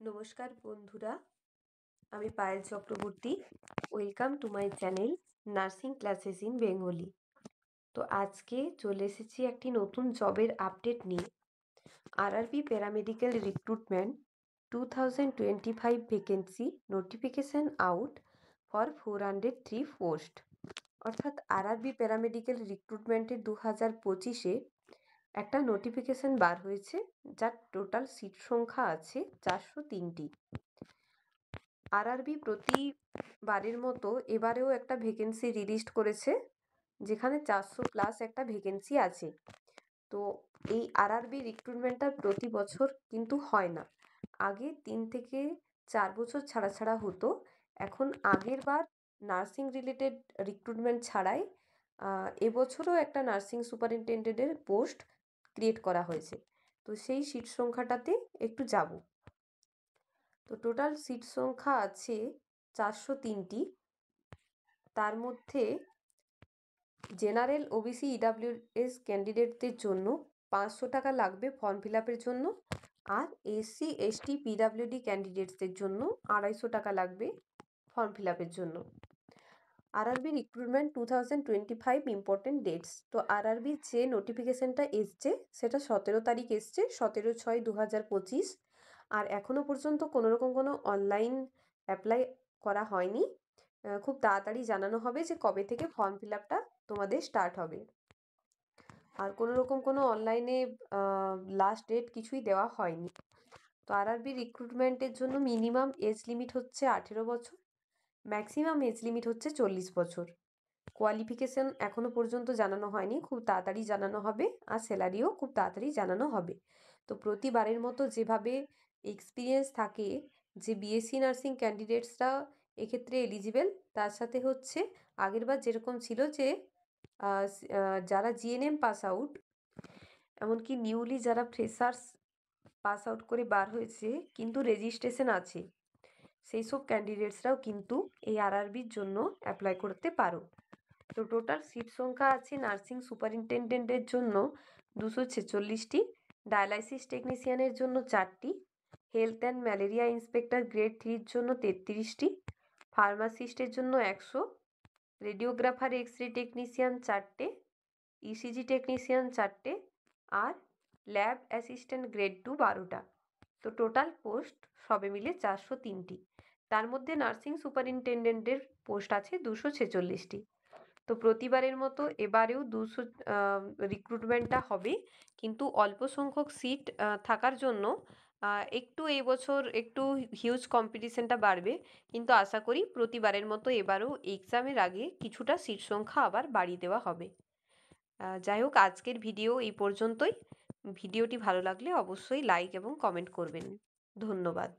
নমস্কার বন্ধুরা, আমি Payel Chakraborty. Welcome to my channel nursing classes in Bengali. তো আজকে চলে এসেছি একটি নতুন জবের আপডেট নিয়ে। RRB paramedical recruitment 2025 vacancy notification out for 403 post. অর্থাৎ আরআরবি প্যারামেডিক্যাল রিক্রুটমেন্টের 2025-এ একটা নোটিফিকেশান বার হয়েছে, যার টোটাল সিট সংখ্যা আছে 403টি। আরআরবি প্রতিবারের মতো এবারেও একটা ভ্যাকেন্সি রিলিজ করেছে, যেখানে 400+ একটা ভ্যাকেন্সি আছে। তো এই আরআরবি রিক্রুটমেন্টটা প্রতি বছর কিন্তু হয় না। আগে 3 থেকে 4 বছর ছাড়া ছাড়া হতো। এখন আগের বার নার্সিং রিলেটেড রিক্রুটমেন্ট ছাড়াই এবছরও একটা নার্সিং সুপারিনটেন্ডেন্টের পোস্ট ক্রিয়েট করা হয়েছে। তো সেই সিট সংখ্যাটাতে একটু যাব। তো টোটাল সিট সংখ্যা আছে 403টি। তার মধ্যে জেনারেল, ওবিসি, ইডাব্লিউএস ক্যান্ডিডেটদের জন্য 500 টাকা লাগবে ফর্ম ফিল আপের জন্য, আর এসসি, এসটি, পিডাব্লিউডি ক্যান্ডিডেটসদের জন্য 250 টাকা লাগবে ফর্ম ফিল আপের জন্য। RRB recruitment 2025 important dates. তো আরআরবির যে নোটিফিকেশানটা এসছে সেটা 17 তারিখ এসছে, 17/6/2025। আর এখনও পর্যন্ত কোনোরকম কোনো অনলাইন অ্যাপ্লাই করা হয়নি। খুব তাড়াতাড়ি জানানো হবে যে কবে থেকে ফর্ম ফিল আপটা তোমাদের স্টার্ট হবে। আর কোনোরকম কোনো অনলাইনে লাস্ট ডেট কিছুই দেওয়া হয়নি। তো আরআরবি রিক্রুটমেন্টের জন্য মিনিমাম এজ লিমিট হচ্ছে 18 বছর, ম্যাক্সিমাম এজ লিমিট হচ্ছে 40 বছর। কোয়ালিফিকেশান এখনও পর্যন্ত জানানো হয়নি, খুব তাড়াতাড়ি জানানো হবে। আর স্যালারিও খুব তাড়াতাড়ি জানানো হবে। তো প্রতিবারের মতো যেভাবে এক্সপিরিয়েন্স থাকে যে বিএসসি নার্সিং ক্যান্ডিডেটসরা এক্ষেত্রে এলিজিবেল, তার সাথে হচ্ছে আগেরবার যেরকম ছিল যে যারা জিএনএম পাস আউট, এমনকি নিউলি যারা ফ্রেশার্স পাস আউট করে বার হয়েছে কিন্তু রেজিস্ট্রেশন আছে, সেই সব ক্যান্ডিডেটসরাও কিন্তু এই আরআরবির জন্য অ্যাপ্লাই করতে পারো। তো টোটাল সিট সংখ্যা আছে নার্সিং সুপারিনটেন্ডেন্টের জন্য 246টি, ডায়ালাইসিস টেকনিশিয়ানের জন্য 4টি, health and malaria inspector grade 3-র জন্য 33টি, ফার্মাসিস্টের জন্য 100, রেডিওগ্রাফার এক্স রে টেকনিশিয়ান 4টে, ইসিজি টেকনিশিয়ান 4টে, আর ল্যাব অ্যাসিস্ট্যান্ট গ্রেড 2 12টা। তো টোটাল পোস্ট সবে মিলে 403টি। তার মধ্যে নার্সিং সুপারিনটেন্ডেন্টের পোস্ট আছে 246টি। তো প্রতিবারের মতো এবারেও 200 রিক্রুটমেন্টটা হবে, কিন্তু অল্প সংখ্যক সিট থাকার জন্য একটু এই বছর একটু হিউজ কম্পিটিশানটা বাড়বে। কিন্তু আশা করি প্রতিবারের মতো এবারেও এক্সামের আগে কিছুটা সিট সংখ্যা আবার বাড়িয়ে দেওয়া হবে। যাই হোক, আজকের ভিডিও এই পর্যন্তই। ভিডিওটি ভালো লাগলে অবশ্যই লাইক এবং কমেন্ট করবেন। ধন্যবাদ।